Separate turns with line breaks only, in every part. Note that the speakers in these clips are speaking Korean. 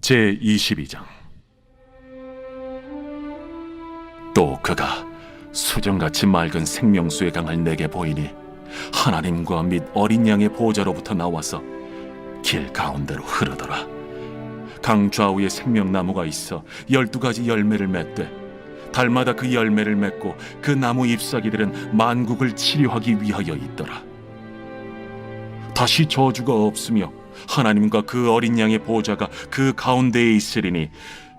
제22장. 또 그가 수정같이 맑은 생명수의 강을 내게 보이니 하나님과 및 어린 양의 보좌로부터 나와서 길 가운데로 흐르더라. 강 좌우에 생명나무가 있어 12가지 열매를 맺되 달마다 그 열매를 맺고 그 나무 잎사귀들은 만국을 치료하기 위하여 있더라. 다시 저주가 없으며 하나님과 그 어린 양의 보좌가 그 가운데에 있으리니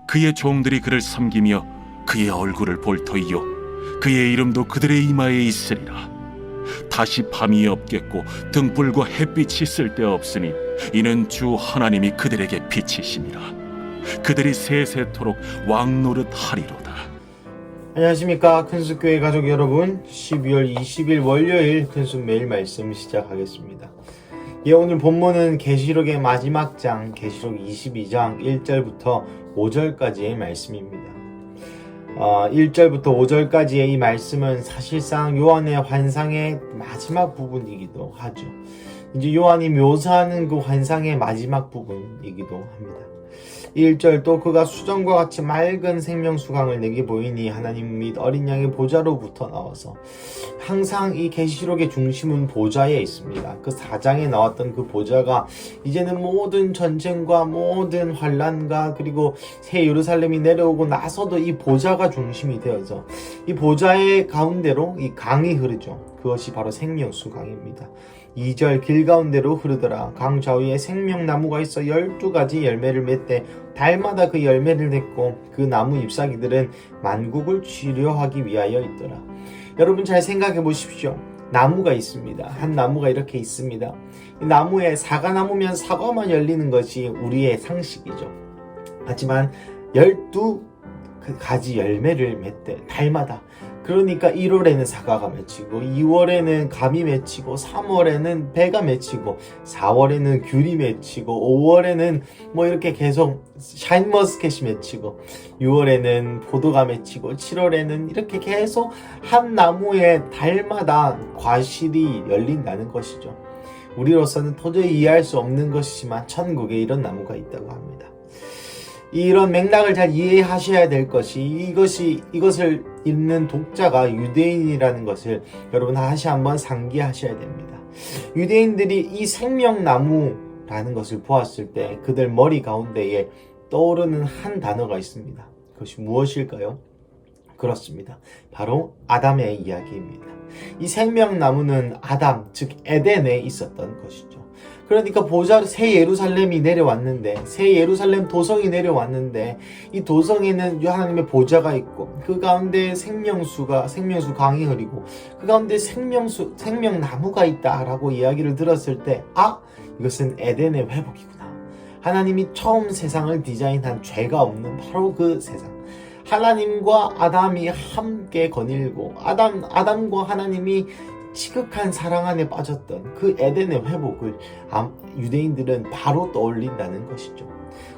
그의 종들이 그를 섬기며 그의 얼굴을 볼 터이요 그의 이름도 그들의 이마에 있으리라. 다시 밤이 없겠고 등불과 햇빛이 쓸데없으니 이는 주 하나님이 그들에게 빛이시니라. 그들이 세세토록 왕노릇 하리로다.
안녕하십니까, 큰숙교회 가족 여러분. 12월 20일 월요일 큰숙 매일 말씀 시작하겠습니다. 오늘 본문은 계시록의 마지막 장, 계시록 22장 1절부터 5절까지의 말씀입니다. 1절부터 5절까지의 이 말씀은 사실상 요한의 환상의 마지막 부분이기도 하죠. 이제 요한이 묘사하는 그 환상의 마지막 부분이기도 합니다. 1절, 또 그가 수정과 같이 맑은 생명수강을 내게 보이니 하나님 및 어린 양의 보좌로부터 나와서, 항상 이 계시록의 중심은 보좌에 있습니다. 그 4장에 나왔던 그 보좌가 이제는 모든 전쟁과 모든 환란과 그리고 새 예루살렘이 내려오고 나서도 이 보좌가 중심이 되어서 이 보좌의 가운데로 이 강이 흐르죠. 그것이 바로 생명수강입니다. 2절, 길 가운데로 흐르더라. 강 좌우에 생명나무가 있어 12가지 열매를 맺되 달마다 그 열매를 맺고 그 나무 잎사귀들은 만국을 치료하기 위하여 있더라. 여러분 잘 생각해 보십시오. 나무가 있습니다. 한 나무가 이렇게 있습니다. 이 나무에 사과나무면 사과만 열리는 것이 우리의 상식이죠. 하지만 12가지 열매를 맺되 달마다, 그러니까 1월에는 사과가 맺히고 2월에는 감이 맺히고 3월에는 배가 맺히고 4월에는 귤이 맺히고 5월에는 뭐 이렇게 계속 샤인머스켓이 맺히고 6월에는 포도가 맺히고 7월에는 이렇게 계속 한 나무에 달마다 과실이 열린다는 것이죠. 우리로서는 도저히 이해할 수 없는 것이지만 천국에 이런 나무가 있다고 합니다. 이런 맥락을 잘 이해하셔야 될 것이, 이것을 읽는 독자가 유대인이라는 것을 여러분 다시 한번 상기하셔야 됩니다. 유대인들이 이 생명나무라는 것을 보았을 때 그들 머리 가운데에 떠오르는 한 단어가 있습니다. 그것이 무엇일까요? 그렇습니다. 바로 아담의 이야기입니다. 이 생명나무는 아담, 즉 에덴에 있었던 것이죠. 그러니까 보좌로 새 예루살렘이 내려왔는데, 새 예루살렘 도성이 내려왔는데, 이 도성에는 하나님의 보좌가 있고 그 가운데 생명수 강이 흐르고 그 가운데 생명나무가 있다라고 이야기를 들었을 때, 이것은 에덴의 회복이구나. 하나님이 처음 세상을 디자인한 죄가 없는 바로 그 세상, 하나님과 아담이 함께 거닐고 아담과 하나님이 지극한 사랑 안에 빠졌던 그 에덴의 회복을 유대인들은 바로 떠올린다는 것이죠.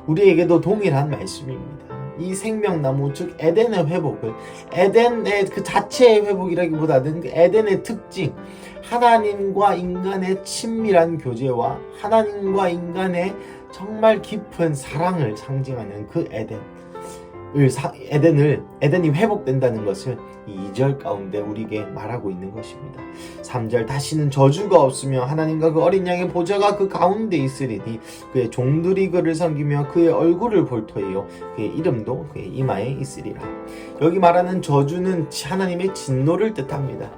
우리에게도 동일한 말씀입니다. 이 생명나무, 즉 에덴의 회복을, 에덴의 그 자체의 회복이라기보다는 그 에덴의 특징, 하나님과 인간의 친밀한 교제와 하나님과 인간의 정말 깊은 사랑을 상징하는 그 에덴이 회복된다는 것을 이 2절 가운데 우리에게 말하고 있는 것입니다. 3절, 다시는 저주가 없으며 하나님과 그 어린 양의 보좌가 그 가운데 있으리니 그의 종들이 그를 섬기며 그의 얼굴을 볼 터이요 그의 이름도 그의 이마에 있으리라. 여기 말하는 저주는 하나님의 진노를 뜻합니다.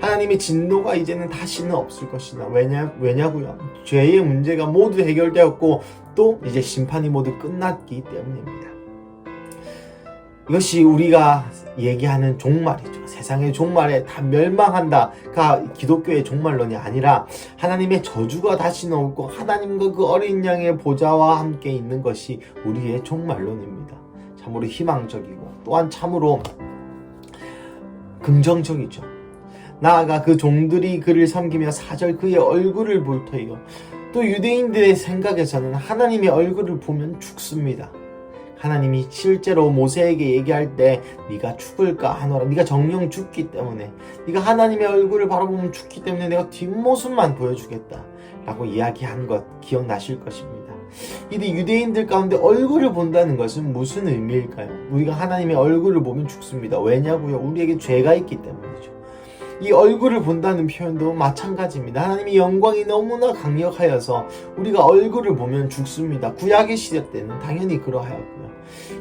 하나님의 진노가 이제는 다시는 없을 것이다. 왜냐고요? 죄의 문제가 모두 해결되었고 또 이제 심판이 모두 끝났기 때문입니다. 이것이 우리가 얘기하는 종말이죠. 세상의 종말에 다 멸망한다가 기독교의 종말론이 아니라 하나님의 저주가 다시는 없고 하나님과 그 어린 양의 보좌와 함께 있는 것이 우리의 종말론입니다. 참으로 희망적이고 또한 참으로 긍정적이죠. 나아가 그 종들이 그를 섬기며 4절, 그의 얼굴을 볼 터이요. 또 유대인들의 생각에서는 하나님의 얼굴을 보면 죽습니다. 하나님이 실제로 모세에게 얘기할 때 네가 죽을까 하노라, 네가 정령 죽기 때문에, 네가 하나님의 얼굴을 바라보면 죽기 때문에 내가 뒷모습만 보여주겠다 라고 이야기한 것 기억나실 것입니다. 이 유대인들 가운데 얼굴을 본다는 것은 무슨 의미일까요? 우리가 하나님의 얼굴을 보면 죽습니다. 왜냐고요? 우리에게 죄가 있기 때문이죠. 이 얼굴을 본다는 표현도 마찬가지입니다. 하나님의 영광이 너무나 강력하여서 우리가 얼굴을 보면 죽습니다. 구약의 시대 때는 당연히 그러하였고요.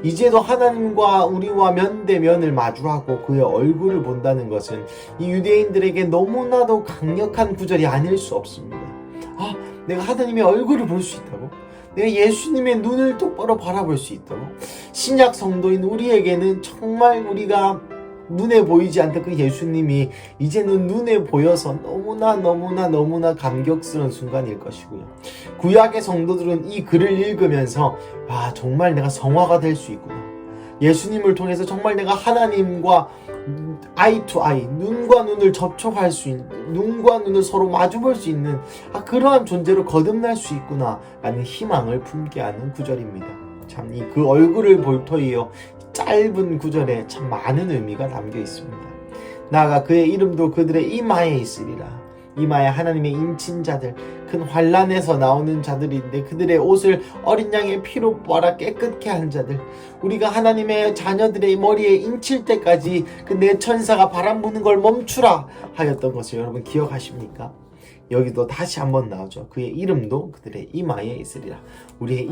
이제도 하나님과 우리와 면대면을 마주하고 그의 얼굴을 본다는 것은 이 유대인들에게 너무나도 강력한 구절이 아닐 수 없습니다. 아, 내가 하나님의 얼굴을 볼 수 있다고? 내가 예수님의 눈을 똑바로 바라볼 수 있다고? 신약 성도인 우리에게는 정말 우리가 눈에 보이지 않던 그 예수님이 이제는 눈에 보여서 너무나 감격스러운 순간일 것이고요. 구약의 성도들은 이 글을 읽으면서 와, 정말 내가 성화가 될 수 있구나. 예수님을 통해서 정말 내가 하나님과 아이 투 아이, 눈과 눈을 접촉할 수 있는, 눈과 눈을 서로 마주볼 수 있는 그러한 존재로 거듭날 수 있구나 라는 희망을 품게 하는 구절입니다. 참 이 그 얼굴을 볼 터이요 짧은 구절에 참 많은 의미가 담겨 있습니다. 나아가 그의 이름도 그들의 이마에 있으리라. 이마에 하나님의 인친자들, 큰 환란에서 나오는 자들인데 그들의 옷을 어린 양의 피로 빨아 깨끗게 한 자들, 우리가 하나님의 자녀들의 머리에 인칠 때까지 그 내 천사가 바람 부는 걸 멈추라 하였던 것을 여러분 기억하십니까? 여기도 다시 한번 나오죠. 그의 이름도 그들의 이마에 있으리라. 우리의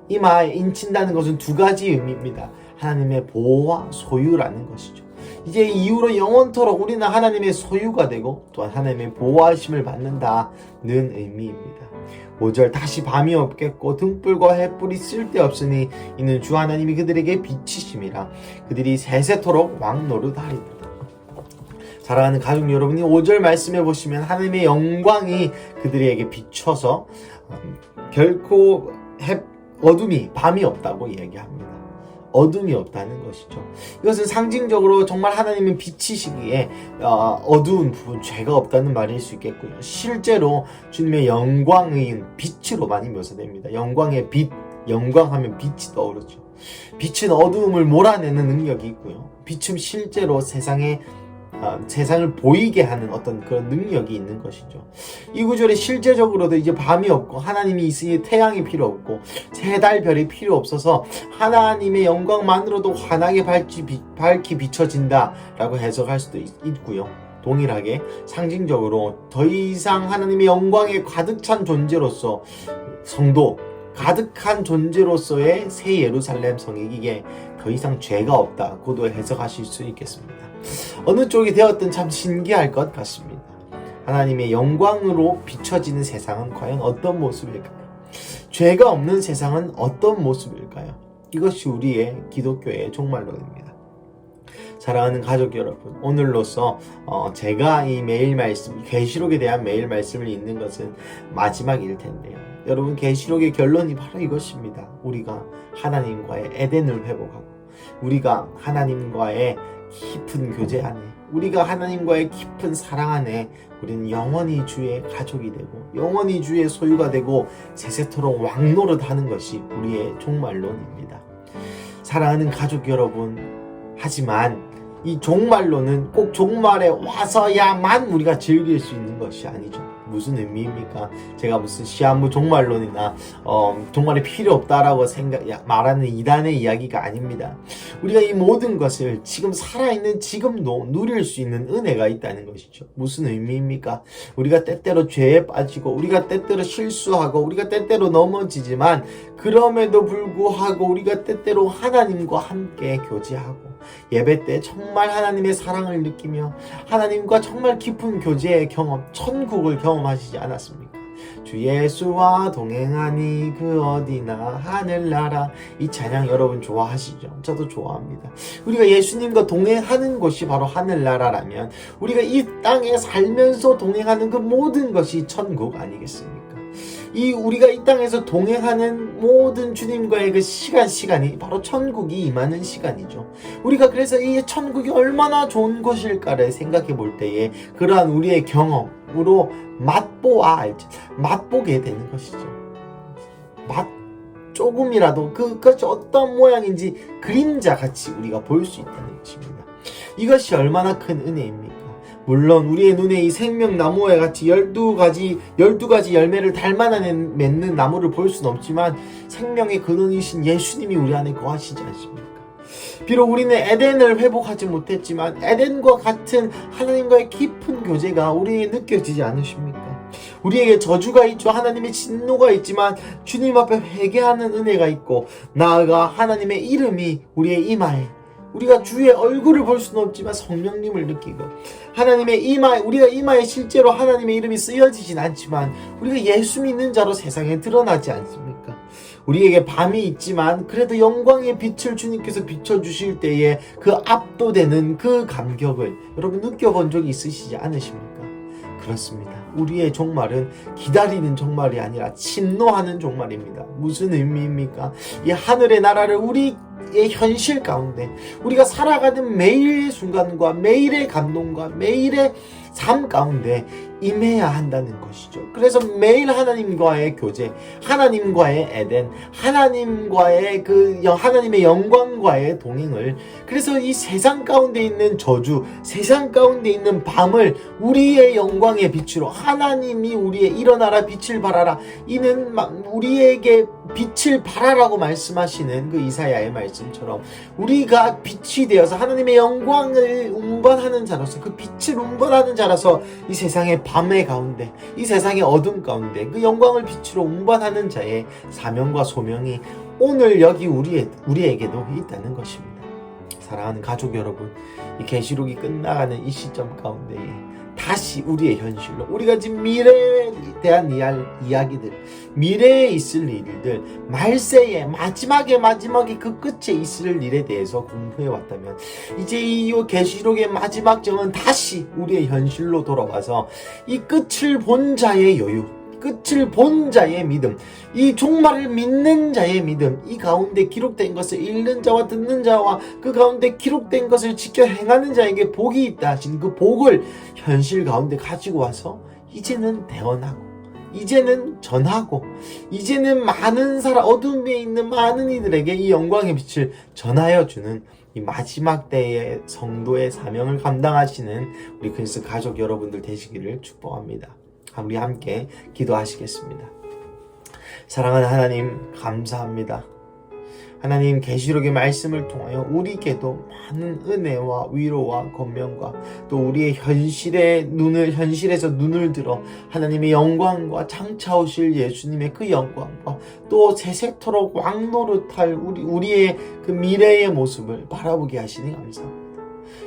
이마에 인친다는 것은 두 가지 의미입니다. 하나님의 보호와 소유라는 것이죠. 이제 이후로 영원토록 우리는 하나님의 소유가 되고 또한 하나님의 보호하심을 받는다는 의미입니다. 5절 다시 밤이 없겠고 등불과 햇불이 쓸데없으니 이는 주 하나님이 그들에게 빛이심이라. 그들이 세세토록 왕노릇하리로다. 사랑하는 가족 여러분이 5절 말씀해 보시면 하나님의 영광이 그들에게 비춰서 결코 어둠이 밤이 없다고 얘기합니다. 어둠이 없다는 것이죠. 이것은 상징적으로 정말 하나님은 빛이시기에 어두운 부분, 죄가 없다는 말일 수 있겠고요. 실제로 주님의 영광의 빛으로 많이 묘사됩니다. 영광의 빛, 영광하면 빛이 떠오르죠. 빛은 어두움을 몰아내는 능력이 있고요. 빛은 실제로 세상을 보이게 하는 어떤 그런 능력이 있는 것이죠. 이 구절에 실제적으로도 이제 밤이 없고 하나님이 있으니 태양이 필요 없고 새, 달, 별이 필요 없어서 하나님의 영광만으로도 환하게 밝히 비춰진다라고 해석할 수도 있고요. 동일하게 상징적으로 더 이상 하나님의 영광에 가득 찬 존재로서 성도, 가득한 존재로서의 새 예루살렘 성에게 더 이상 죄가 없다고도 해석하실 수 있겠습니다. 어느 쪽이 되었든 참 신기할 것 같습니다. 하나님의 영광으로 비춰지는 세상은 과연 어떤 모습일까요? 죄가 없는 세상은 어떤 모습일까요? 이것이 우리의 기독교의 종말론입니다. 사랑하는 가족 여러분, 오늘로써 제가 이 매일 말씀, 계시록에 대한 매일 말씀을 읽는 것은 마지막일 텐데요. 여러분, 계시록의 결론이 바로 이것입니다. 우리가 하나님과의 에덴을 회복하고 우리가 하나님과의 깊은 교제 안에, 우리가 하나님과의 깊은 사랑 안에 우리는 영원히 주의 가족이 되고 영원히 주의 소유가 되고 세세토록 왕노릇하는 것이 우리의 종말론입니다. 사랑하는 가족 여러분, 하지만 이 종말론은 꼭 종말에 와서야만 우리가 즐길 수 있는 것이 아니죠. 무슨 의미입니까? 제가 무슨 시한부 종말론이나 종말이 필요 없다라고 말하는 이단의 이야기가 아닙니다. 우리가 이 모든 것을 지금 살아있는 지금도 누릴 수 있는 은혜가 있다는 것이죠. 무슨 의미입니까? 우리가 때때로 죄에 빠지고 우리가 때때로 실수하고 우리가 때때로 넘어지지만 그럼에도 불구하고 우리가 때때로 하나님과 함께 교제하고 예배 때 정말 하나님의 사랑을 느끼며 하나님과 정말 깊은 교제의 경험, 천국을 경험하시지 않았습니까? 주 예수와 동행하니 그 어디나 하늘나라. 이 찬양 여러분 좋아하시죠? 저도 좋아합니다. 우리가 예수님과 동행하는 곳이 바로 하늘나라라면 우리가 이 땅에 살면서 동행하는 그 모든 것이 천국 아니겠습니까? 우리가 이 땅에서 동행하는 모든 주님과의 그 시간이 바로 천국이 임하는 시간이죠. 우리가 그래서 이 천국이 얼마나 좋은 것일까를 생각해 볼 때에 그러한 우리의 경험으로 맛보게 되는 것이죠. 조금이라도 그것이 어떤 모양인지 그림자같이 우리가 볼 수 있다는 것입니다. 이것이 얼마나 큰 은혜입니까? 물론 우리의 눈에 이 생명나무와 같이 12가지 열매를 달마다 맺는 나무를 볼 수는 없지만 생명의 근원이신 예수님이 우리 안에 거하시지 않습니까? 비록 우리는 에덴을 회복하지 못했지만 에덴과 같은 하나님과의 깊은 교제가 우리에게 느껴지지 않으십니까? 우리에게 저주가 있죠. 하나님의 진노가 있지만 주님 앞에 회개하는 은혜가 있고, 나아가 하나님의 이름이 우리의 이마에, 우리가 주의 얼굴을 볼 수는 없지만 성령님을 느끼고, 하나님의 이마에, 우리가 이마에 실제로 하나님의 이름이 쓰여지진 않지만 우리가 예수 믿는 자로 세상에 드러나지 않습니까? 우리에게 밤이 있지만 그래도 영광의 빛을 주님께서 비춰주실 때에 그 압도되는 그 감격을 여러분 느껴본 적이 있으시지 않으십니까? 그렇습니다. 우리의 종말은 기다리는 종말이 아니라 침노하는 종말입니다. 무슨 의미입니까? 이 하늘의 나라를 우리의 현실 가운데, 우리가 살아가는 매일의 순간과 매일의 감동과 매일의 삶 가운데 임해야 한다는 것이죠. 그래서 매일 하나님과의 교제, 하나님과의 에덴, 하나님과의 하나님의 영광과의 동행을, 그래서 이 세상 가운데 있는 저주, 세상 가운데 있는 밤을 우리의 영광의 빛으로, 하나님이 우리의 일어나라 빛을 발하라, 이는 우리에게 빛을 발하라고 말씀하시는 그 이사야의 말씀처럼 우리가 빛이 되어서 하나님의 영광을 운반하는 자로서, 그 빛을 운반하는 자라서 이 세상의 밤의 가운데, 이 세상의 어둠 가운데 그 영광을 빛으로 운반하는 자의 사명과 소명이 오늘 여기 우리에게도 있다는 것입니다. 사랑하는 가족 여러분, 이 계시록이 끝나가는 이 시점 가운데에 다시 우리의 현실로, 우리가 지금 미래에 대한 이야기들, 미래에 있을 일들, 말세에 마지막에 그 끝에 있을 일에 대해서 공부해 왔다면, 이제 이 계시록의 마지막 정은 다시 우리의 현실로 돌아와서 이 끝을 본 자의 여유, 끝을 본 자의 믿음, 이 종말을 믿는 자의 믿음, 이 가운데 기록된 것을 읽는 자와 듣는 자와 그 가운데 기록된 것을 지켜 행하는 자에게 복이 있다 하신 그 복을 현실 가운데 가지고 와서 이제는 대언하고, 이제는 전하고, 이제는 많은 어둠에 있는 많은 이들에게 이 영광의 빛을 전하여 주는 이 마지막 때의 성도의 사명을 감당하시는 우리 그리스도 가족 여러분들 되시기를 축복합니다. 우리 함께 기도하시겠습니다. 사랑하는 하나님, 감사합니다. 하나님, 계시록의 말씀을 통하여 우리에게도 많은 은혜와 위로와 권면과 또 우리의 현실에서 눈을 들어 하나님의 영광과 장차 오실 예수님의 그 영광과 또 세세토록 왕노릇할 우리의 그 미래의 모습을 바라보게 하시니 감사합니다.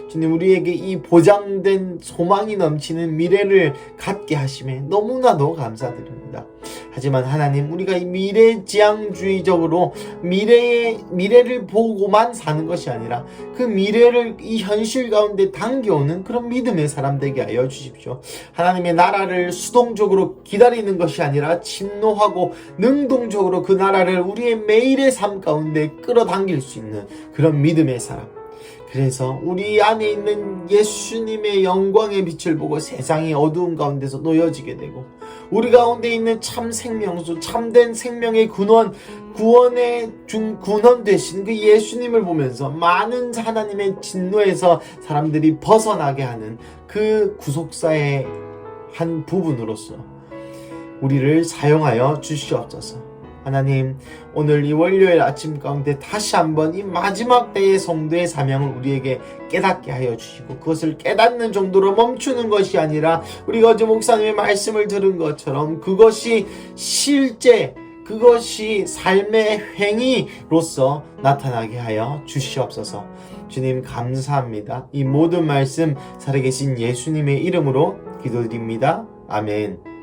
주님, 우리에게 이 보장된 소망이 넘치는 미래를 갖게 하심에 너무나도 감사드립니다. 하지만 하나님, 우리가 이 미래지향주의적으로 미래를 보고만 사는 것이 아니라 그 미래를 이 현실 가운데 당겨오는 그런 믿음의 사람 되게 하여 주십시오. 하나님의 나라를 수동적으로 기다리는 것이 아니라 침노하고 능동적으로 그 나라를 우리의 매일의 삶 가운데 끌어당길 수 있는 그런 믿음의 사람, 그래서 우리 안에 있는 예수님의 영광의 빛을 보고 세상의 어두운 가운데서 놓여지게 되고, 우리 가운데 있는 참 생명수, 참된 생명의 구원의 군원 되신 그 예수님을 보면서 많은 하나님의 진노에서 사람들이 벗어나게 하는 그 구속사의 한 부분으로서 우리를 사용하여 주시옵소서. 하나님, 오늘 이 월요일 아침 가운데 다시 한번 이 마지막 때의 성도의 사명을 우리에게 깨닫게 하여 주시고, 그것을 깨닫는 정도로 멈추는 것이 아니라 우리가 어제 목사님의 말씀을 들은 것처럼 그것이 실제, 그것이 삶의 행위로서 나타나게 하여 주시옵소서. 주님, 감사합니다. 이 모든 말씀 살아계신 예수님의 이름으로 기도드립니다. 아멘.